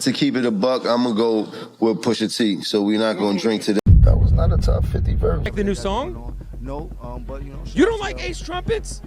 To keep it a buck, I'm gonna go with Pusha T. So we're not gonna drink to that. That was not a top 50 verse. Like the new song? No, but you know. You don't like Ace Trumpets?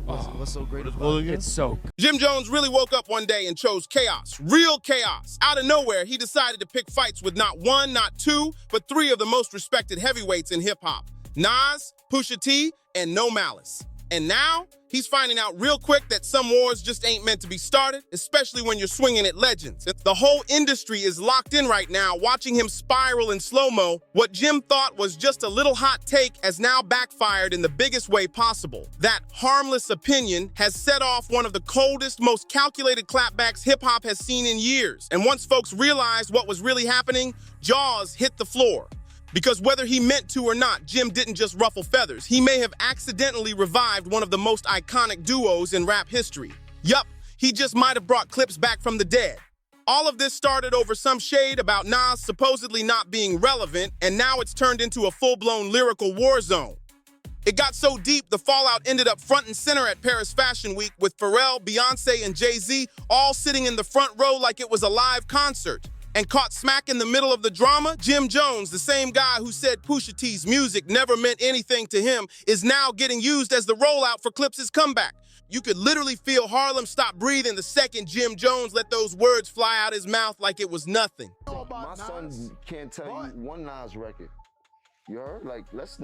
What's so great about it? It's so. Jim Jones really woke up one day and chose chaos, real chaos. Out of nowhere, he decided to pick fights with not one, not two, but three of the most respected heavyweights in hip-hop. Nas, Pusha T, and No Malice. And now, he's finding out real quick that some wars just ain't meant to be started, especially when you're swinging at legends. The whole industry is locked in right now, watching him spiral in slow-mo. What Jim thought was just a little hot take has now backfired in the biggest way possible. That harmless opinion has set off one of the coldest, most calculated clapbacks hip-hop has seen in years. And once folks realized what was really happening, jaws hit the floor. Because whether he meant to or not, Jim didn't just ruffle feathers. He may have accidentally revived one of the most iconic duos in rap history. Yup, he just might have brought Clipse back from the dead. All of this started over some shade about Nas supposedly not being relevant, and now it's turned into a full-blown lyrical war zone. It got so deep, the fallout ended up front and center at Paris Fashion Week with Pharrell, Beyonce, and Jay-Z all sitting in the front row like it was a live concert. And caught smack in the middle of the drama, Jim Jones, the same guy who said Pusha T's music never meant anything to him, is now getting used as the rollout for Clipse's comeback. You could literally feel Harlem stop breathing the second Jim Jones let those words fly out his mouth like it was nothing. My son can't tell you one Nas record. You heard? Like, let's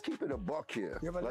keep it a buck here. Yeah, but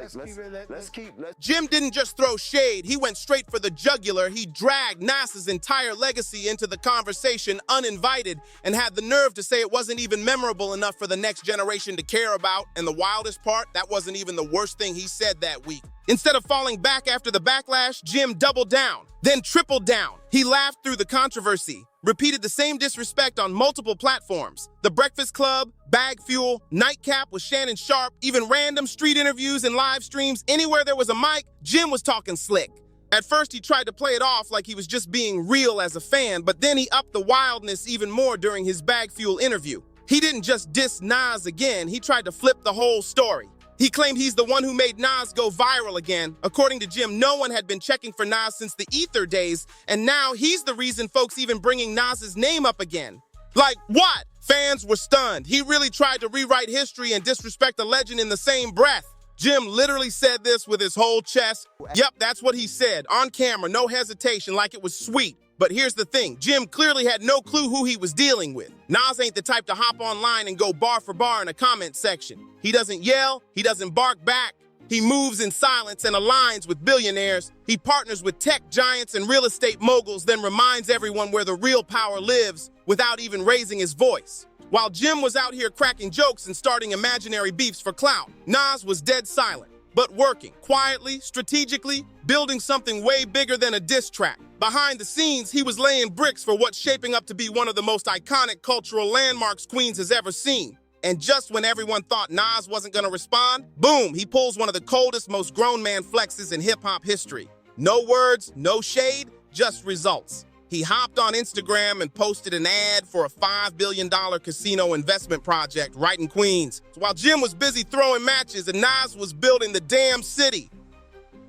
Jim didn't just throw shade, he went straight for the jugular. He dragged Nas's entire legacy into the conversation uninvited and had the nerve to say it wasn't even memorable enough for the next generation to care about. And the wildest part, that wasn't even the worst thing he said that week. Instead of falling back after the backlash, Jim doubled down, then tripled down. He laughed through the controversy, repeated the same disrespect on multiple platforms. The Breakfast Club, Bag Fuel, Nightcap with Shannon Sharp, even random street interviews and live streams. Anywhere there was a mic, Jim was talking slick. At first, he tried to play it off like he was just being real as a fan, but then he upped the wildness even more during his Bag Fuel interview. He didn't just diss Nas again, he tried to flip the whole story. He claimed he's the one who made Nas go viral again. According to Jim, no one had been checking for Nas since the Ether days, and now he's the reason folks even bringing Nas's name up again. Like, what? Fans were stunned. He really tried to rewrite history and disrespect a legend in the same breath. Jim literally said this with his whole chest. Yep, that's what he said, on camera, no hesitation, like it was sweet. But here's the thing, Jim clearly had no clue who he was dealing with. Nas ain't the type to hop online and go bar for bar in a comment section. He doesn't yell, he doesn't bark back. He moves in silence and aligns with billionaires. He partners with tech giants and real estate moguls, then reminds everyone where the real power lives without even raising his voice. While Jim was out here cracking jokes and starting imaginary beefs for clout, Nas was dead silent, but working quietly, strategically, building something way bigger than a diss track. Behind the scenes, he was laying bricks for what's shaping up to be one of the most iconic cultural landmarks Queens has ever seen. And just when everyone thought Nas wasn't gonna respond, boom, he pulls one of the coldest, most grown man flexes in hip-hop history. No words, no shade, just results. He hopped on Instagram and posted an ad for a $5 billion casino investment project right in Queens. So while Jim was busy throwing matches and Nas was building the damn city.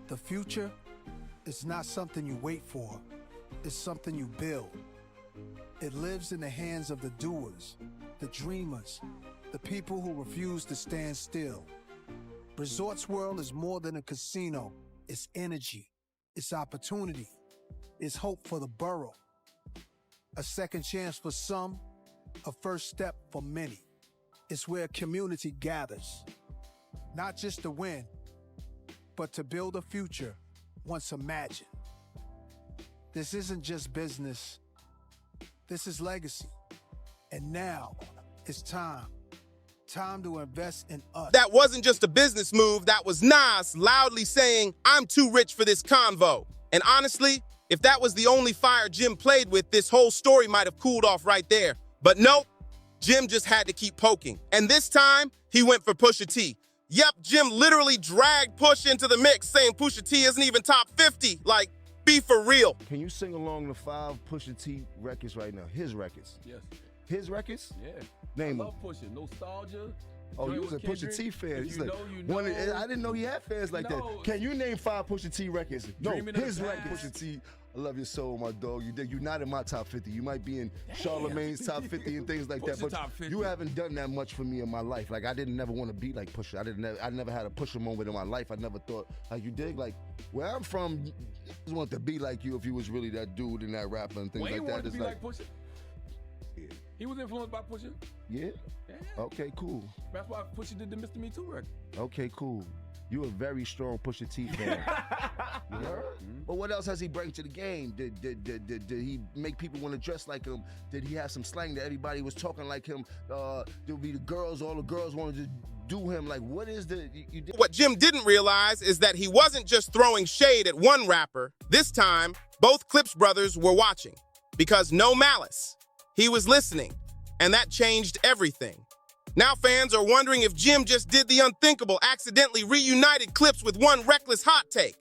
The future is not something you wait for, it's something you build. It lives in the hands of the doers, the dreamers, the people who refuse to stand still. Resorts World is more than a casino. It's energy, it's opportunity, it's hope for the borough. A second chance for some, a first step for many. It's where community gathers, not just to win, but to build a future once imagined. This isn't just business, this is legacy. And now it's time to invest in us. That wasn't just a business move, that was Nas loudly saying, "I'm too rich for this convo." And honestly, if that was the only fire Jim played with, this whole story might have cooled off right there. But nope, Jim just had to keep poking. And this time, he went for Pusha T. Yep, Jim literally dragged Push into the mix, saying Pusha T isn't even top 50. Like, be for real. Can you sing along the 5 Pusha T records right now? His records. Yes. His records? Yeah. Name I them. love Pusha. Nostalgia, Oh, Joint you was a with Pusha Kendrick, T fan. if He's you like, know, you one of- know. I didn't know he had fans like No. that. Can you name 5 Pusha T records? No, Dreaming of his the record. Past. Pusha T, I love your soul, my dog. You're not in my top 50. You might be in Charlemagne's top 50 and things like that. Pusha But top 50. you haven't done that much for me in my life. Like I didn't never want to be like Pusha. I never had a Pusha moment in my life. I never thought like you dig. Like where I'm from, you just want to be like you if you was really that dude and that rapper and things Wayne like that. wanted to It's be like Pusha. He was influenced by Pusha. yeah. Yeah. Okay, cool. That's why Pusha did the Mr. Me Too record. Okay, cool. You a very strong Pusha T fan. You heard? But what else has he bring to the game? Did he make people want to dress like him? Did he have some slang that everybody was talking like him? There would be the girls, all the girls wanted to do him. Like, what is the... You did? What Jim didn't realize is that he wasn't just throwing shade at one rapper. This time, both Clipse brothers were watching. Because no Malice. He was listening. And that changed everything. Now fans are wondering if Jim just did the unthinkable, accidentally reunited Clipse with one reckless hot take.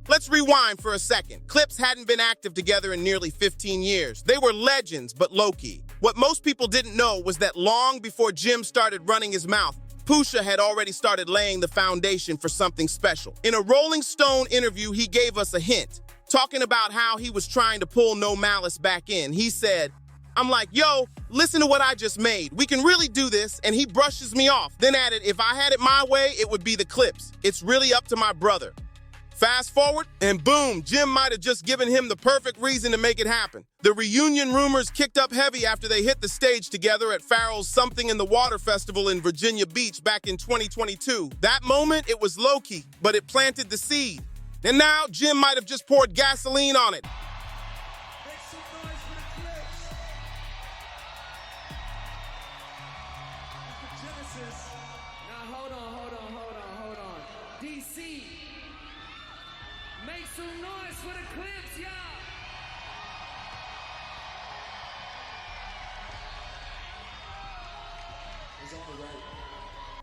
Let's rewind for a second. Clipse hadn't been active together in nearly 15 years. They were legends, but low-key. What most people didn't know was that long before Jim started running his mouth, Pusha had already started laying the foundation for something special. In a Rolling Stone interview, he gave us a hint, talking about how he was trying to pull No Malice back in. He said, I'm like, yo, listen to what I just made. We can really do this. And he brushes me off. Then added, if I had it my way, it would be the Clipse. It's really up to my brother. Fast forward, and boom, Jim might have just given him the perfect reason to make it happen. The reunion rumors kicked up heavy after they hit the stage together at Farrell's Something in the Water Festival in Virginia Beach back in 2022. That moment, it was low-key, but it planted the seed. And now, Jim might have just poured gasoline on it. Now hold on. DC, make some noise for the Clipse, y'all.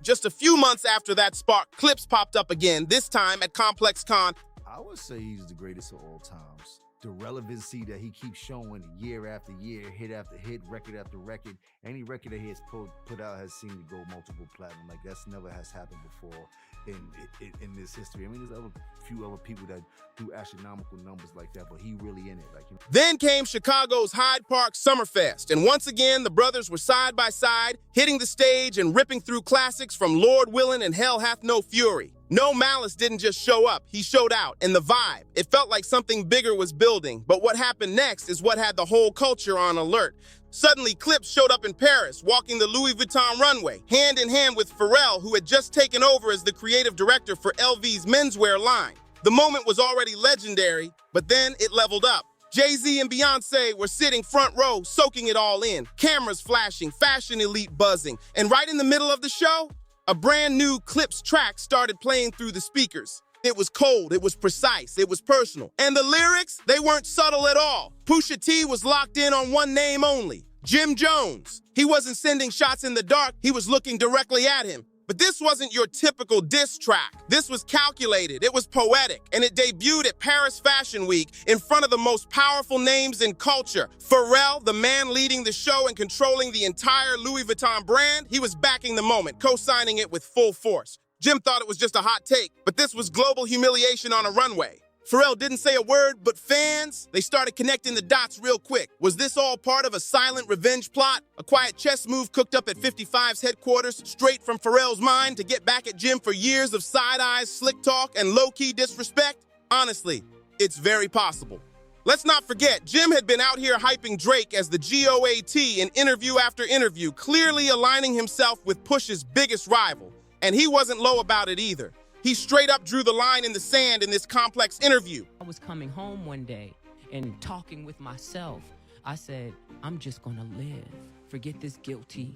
Just a few months after that spark, Clipse popped up again, this time at Complex Con. I would say he's the greatest of all times. The relevancy that he keeps showing year after year, hit after hit, record after record. Any record that he has put out has seemed to go multiple platinum. Like that's never has happened before in this history. I mean, there's few other people that do astronomical numbers like that, but he really in it. Like, you know. Then came Chicago's Hyde Park Summerfest, and once again, the brothers were side by side, hitting the stage and ripping through classics from Lord Willin' and Hell Hath No Fury. No Malice didn't just show up, he showed out, and the vibe. It felt like something bigger was building, but what happened next is what had the whole culture on alert. Suddenly, Clipse showed up in Paris, walking the Louis Vuitton runway, hand in hand with Pharrell, who had just taken over as the creative director for LV's menswear line. The moment was already legendary, but then it leveled up. Jay-Z and Beyonce were sitting front row, soaking it all in, cameras flashing, fashion elite buzzing, and right in the middle of the show, a brand new Clipse track started playing through the speakers. It was cold, it was precise, it was personal. And the lyrics, they weren't subtle at all. Pusha T was locked in on one name only, Jim Jones. He wasn't sending shots in the dark, he was looking directly at him. But this wasn't your typical diss track. This was calculated, it was poetic, and it debuted at Paris Fashion Week in front of the most powerful names in culture. Pharrell, the man leading the show and controlling the entire Louis Vuitton brand, he was backing the moment, co-signing it with full force. Jim thought it was just a hot take, but this was global humiliation on a runway. Pharrell didn't say a word, but fans, they started connecting the dots real quick. Was this all part of a silent revenge plot? A quiet chess move cooked up at 55's headquarters, straight from Pharrell's mind to get back at Jim for years of side eyes, slick talk, and low-key disrespect? Honestly, it's very possible. Let's not forget, Jim had been out here hyping Drake as the GOAT in interview after interview, clearly aligning himself with Push's biggest rival. And he wasn't low about it either. He straight up drew the line in the sand in this Complex interview. I was coming home one day and talking with myself. I said, I'm just gonna live. Forget this guilty,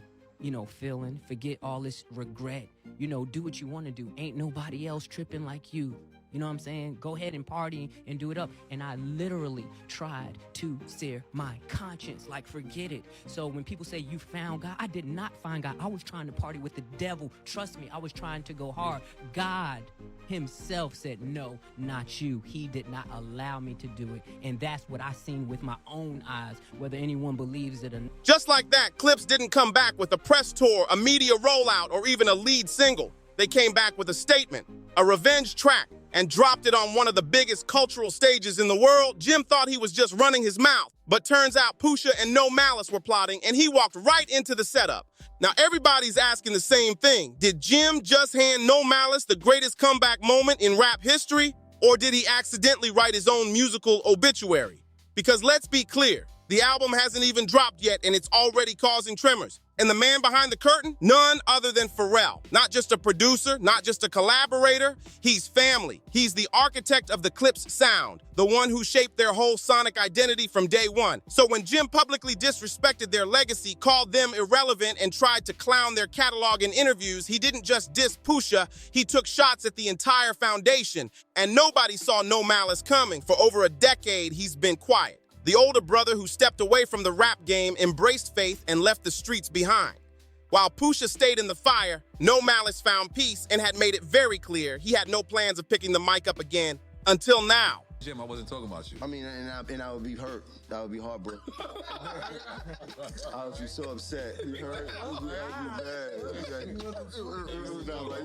feeling. Forget all this regret. Do what you wanna do. Ain't nobody else tripping like you. You know what I'm saying? Go ahead and party and do it up. And I literally tried to sear my conscience. Like, forget it. So when people say you found God, I did not find God. I was trying to party with the devil. Trust me, I was trying to go hard. God himself said, no, not you. He did not allow me to do it. And that's what I seen with my own eyes, whether anyone believes it or not. Just like that, Clipse didn't come back with a press tour, a media rollout, or even a lead single. They came back with a statement, a revenge track, and dropped it on one of the biggest cultural stages in the world. Jim thought he was just running his mouth, but turns out Pusha and No Malice were plotting, and he walked right into the setup. Now, everybody's asking the same thing. Did Jim just hand No Malice the greatest comeback moment in rap history, or did he accidentally write his own musical obituary? Because let's be clear, the album hasn't even dropped yet, and it's already causing tremors. And the man behind the curtain? None other than Pharrell. Not just a producer, not just a collaborator. He's family. He's the architect of the Clipse sound, the one who shaped their whole sonic identity from day one. So when Jim publicly disrespected their legacy, called them irrelevant, and tried to clown their catalog in interviews, he didn't just diss Pusha, he took shots at the entire foundation. And nobody saw No Malice coming. For over a decade, he's been quiet. The older brother who stepped away from the rap game embraced faith and left the streets behind. While Pusha stayed in the fire, No Malice found peace and had made it very clear he had no plans of picking the mic up again until now. Jim, I wasn't talking about you. I mean, and I would be hurt. That would be heartbroken. I would be so upset. You heard? I would be bad. It was not like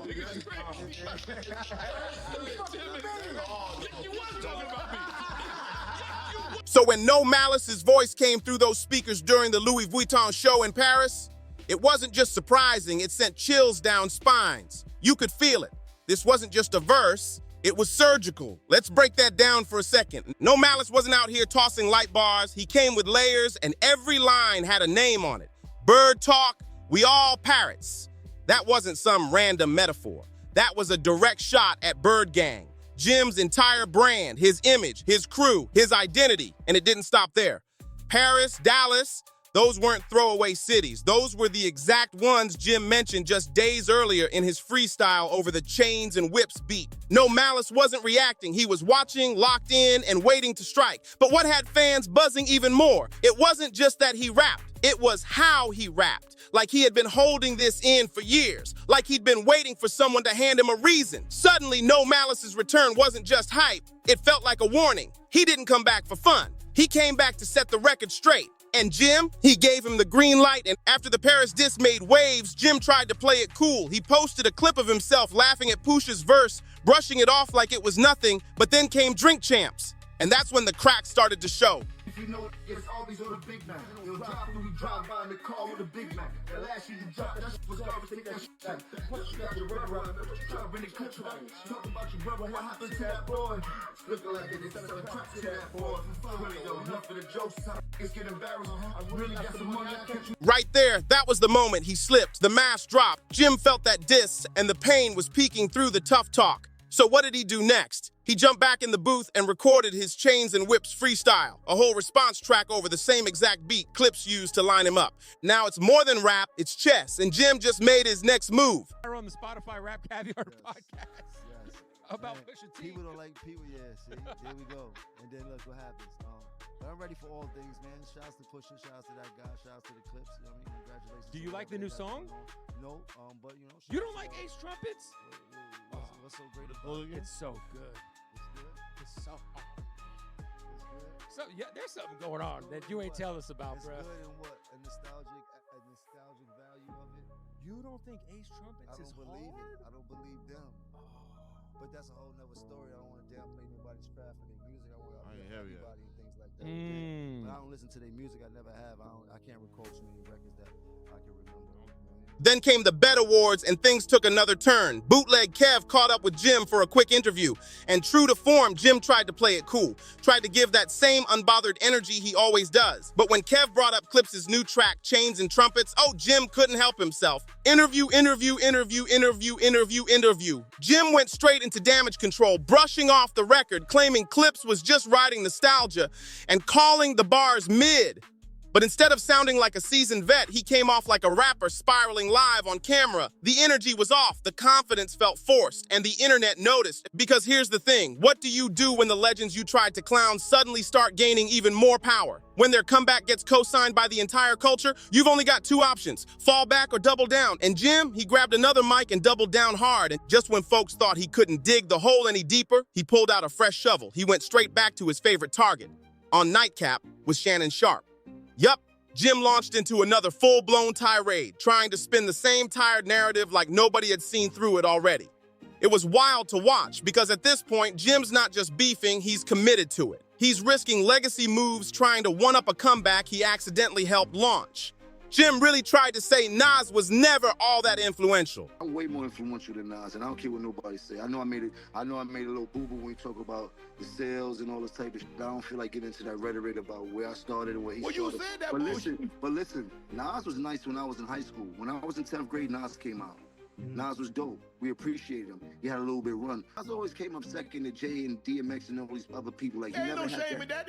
So when No Malice's voice came through those speakers during the Louis Vuitton show in Paris, it wasn't just surprising, it sent chills down spines. You could feel it. This wasn't just a verse, it was surgical. Let's break that down for a second. No Malice wasn't out here tossing light bars. He came with layers, and every line had a name on it. Bird talk, we all parrots. That wasn't some random metaphor. That was a direct shot at Bird Gang. Jim's entire brand, his image, his crew, his identity, and it didn't stop there. Paris, Dallas, those weren't throwaway cities. Those were the exact ones Jim mentioned just days earlier in his freestyle over the Chains and Whips beat. No Malice wasn't reacting. He was watching, locked in, and waiting to strike. But what had fans buzzing even more? It wasn't just that he rapped. It was how he rapped. Like he had been holding this in for years. Like he'd been waiting for someone to hand him a reason. Suddenly, No Malice's return wasn't just hype. It felt like a warning. He didn't come back for fun. He came back to set the record straight. And Jim, he gave him the green light, and after the Paris diss made waves, Jim tried to play it cool. He posted a clip of himself laughing at Pusha's verse, brushing it off like it was nothing, but then came Drink Champs. And that's when the cracks started to show. You know, it's always on the big man. You'll drop when you drive by in the car with a big man. The last year you dropped, that shit was garbage. Take that shit back. Plus, you got the red around. Try to bring the country back. Talk about your brother, what happened to that boy? Looking like it is a trap to that boy. Really, though, enough of the jokes. It's getting embarrassed. I really got some money. I catch you. Right there, that was the moment he slipped. The mask dropped. Jim felt that diss, and the pain was peeking through the tough talk. So what did he do next? He jumped back in the booth and recorded his Chains and Whips freestyle, a whole response track over the same exact beat Clipse used to line him up. Now it's more than rap, it's chess, and Jim just made his next move. On the Spotify Rap Caviar podcast about Pusha T. People don't like people, yeah, see, there we go. And then look what happens. But I'm ready for all things, man. Shouts to Pusha, shouts to that guy, shouts to the Clipse. You know what I mean? Congratulations. Do you like the new song? No, but you know. You don't like Ace Trumpets? What's so great about it? It's so good. It's good. It's so hard. It's good. So yeah, there's something going on that you ain't tell us about, It's bro. good and what? A nostalgic value of it. You don't think Ace Trumpets I is don't believe hard? it. I don't believe them. But that's a whole nother story. I don't want to downplay nobody's craft and their music. I want to uplift everybody and things like that. But I don't listen to their music. I never have. I can't recall too many records that I can remember. Then came the Bet Awards, and things took another turn. Bootleg Kev caught up with Jim for a quick interview. And true to form, Jim tried to play it cool. Tried to give that same unbothered energy he always does. But when Kev brought up Clipse's new track, Chains and Trumpets, oh, Jim couldn't help himself. Interview. Jim went straight into damage control, brushing off the record, claiming Clipse was just riding nostalgia and calling the bars mid. But instead of sounding like a seasoned vet, he came off like a rapper spiraling live on camera. The energy was off, the confidence felt forced, and the internet noticed. Because here's the thing, what do you do when the legends you tried to clown suddenly start gaining even more power? When their comeback gets co-signed by the entire culture, you've only got two options, fall back or double down. And Jim, he grabbed another mic and doubled down hard. And just when folks thought he couldn't dig the hole any deeper, he pulled out a fresh shovel. He went straight back to his favorite target, on Nightcap with Shannon Sharpe. Yup, Jim launched into another full-blown tirade, trying to spin the same tired narrative like nobody had seen through it already. It was wild to watch because at this point, Jim's not just beefing, he's committed to it. He's risking legacy moves trying to one-up a comeback he accidentally helped launch. Jim really tried to say Nas was never all that influential. I'm way more influential than Nas, and I don't care what nobody say. I know I made a little boo-boo when we talk about the sales and all this type of shit. I don't feel like getting into that rhetoric about where I started and where he started. Well, you said that but listen, Nas was nice when I was in high school. When I was in 10th grade, Nas came out. Nas was dope. We appreciated him. He had a little bit of run. Nas always came up second to Jay and DMX and all these other people. Like, he never had that.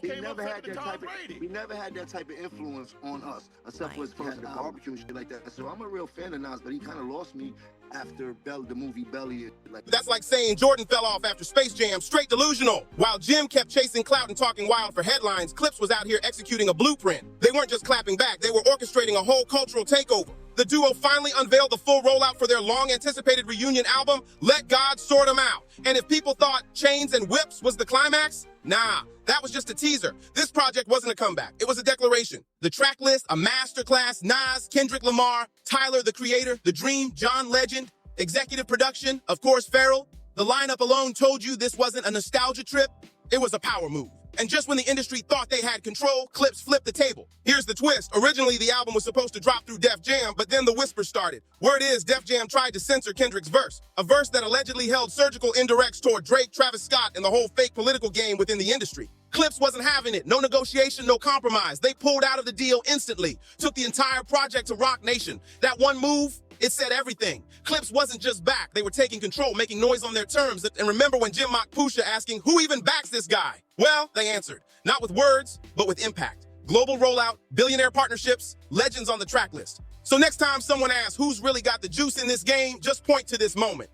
He never had that type of influence on us, except for his first barbecue and shit like that. So I'm a real fan of Nas, but he kind of lost me after the movie Belly. That's like saying Jordan fell off after Space Jam, straight delusional. While Jim kept chasing clout and talking wild for headlines, Clipse was out here executing a blueprint. They weren't just clapping back, they were orchestrating a whole cultural takeover. The duo finally unveiled the full rollout for their long-anticipated reunion album, Let God Sort 'Em Out. And if people thought Chains and Whips was the climax, nah, that was just a teaser. This project wasn't a comeback, it was a declaration. The track list, a masterclass, Nas, Kendrick Lamar, Tyler, the Creator, The Dream, John Legend, executive production, of course, Pharrell. The lineup alone told you this wasn't a nostalgia trip, it was a power move. And just when the industry thought they had control, Clipse flipped the table. Here's the twist. Originally, the album was supposed to drop through Def Jam, but then the whispers started. Word is, Def Jam tried to censor Kendrick's verse, a verse that allegedly held surgical indirects toward Drake, Travis Scott, and the whole fake political game within the industry. Clipse wasn't having it. No negotiation, no compromise. They pulled out of the deal instantly, took the entire project to Rock Nation. That one move, it said everything. Clipse wasn't just back. They were taking control, making noise on their terms. And remember when Jim mocked Pusha asking, who even backs this guy? Well, they answered. Not with words, but with impact. Global rollout, billionaire partnerships, legends on the track list. So next time someone asks who's really got the juice in this game, just point to this moment.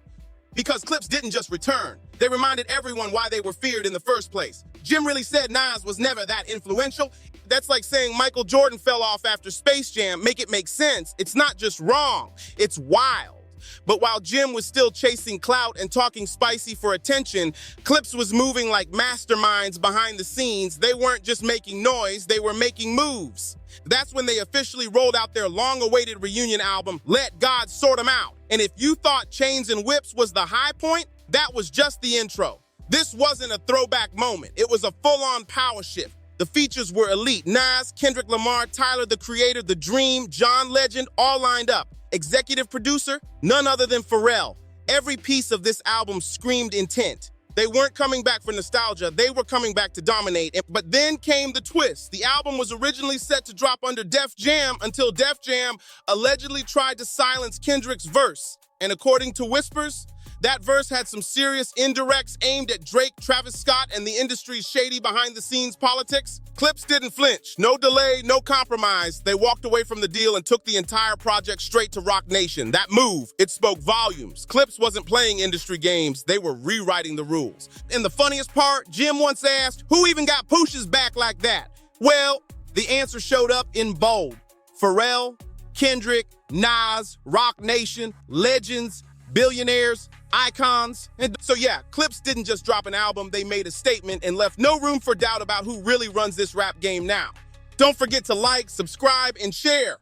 Because Clipse didn't just return. They reminded everyone why they were feared in the first place. Jim really said Nas was never that influential. That's like saying Michael Jordan fell off after Space Jam. Make it make sense. It's not just wrong, it's wild. But while Jim was still chasing clout and talking spicy for attention, Clipse was moving like masterminds behind the scenes. They weren't just making noise, they were making moves. That's when they officially rolled out their long-awaited reunion album, Let God Sort 'Em Out. And if you thought Chains and Whips was the high point, that was just the intro. This wasn't a throwback moment. It was a full-on power shift. The features were elite. Nas, Kendrick Lamar, Tyler, the Creator, The Dream, John Legend, all lined up. Executive producer, none other than Pharrell. Every piece of this album screamed intent. They weren't coming back for nostalgia, they were coming back to dominate. But then came the twist. The album was originally set to drop under Def Jam until Def Jam allegedly tried to silence Kendrick's verse. And according to whispers, that verse had some serious indirects aimed at Drake, Travis Scott, and the industry's shady behind-the-scenes politics. Clipse didn't flinch. No delay, no compromise. They walked away from the deal and took the entire project straight to Rock Nation. That move, it spoke volumes. Clipse wasn't playing industry games. They were rewriting the rules. And the funniest part, Jim once asked, who even got Pusha's back like that? Well, the answer showed up in bold. Pharrell, Kendrick, Nas, Rock Nation, legends, billionaires, icons. And so yeah, Clipse didn't just drop an album, they made a statement and left no room for doubt about who really runs this rap game now. Don't forget to like, subscribe, and share.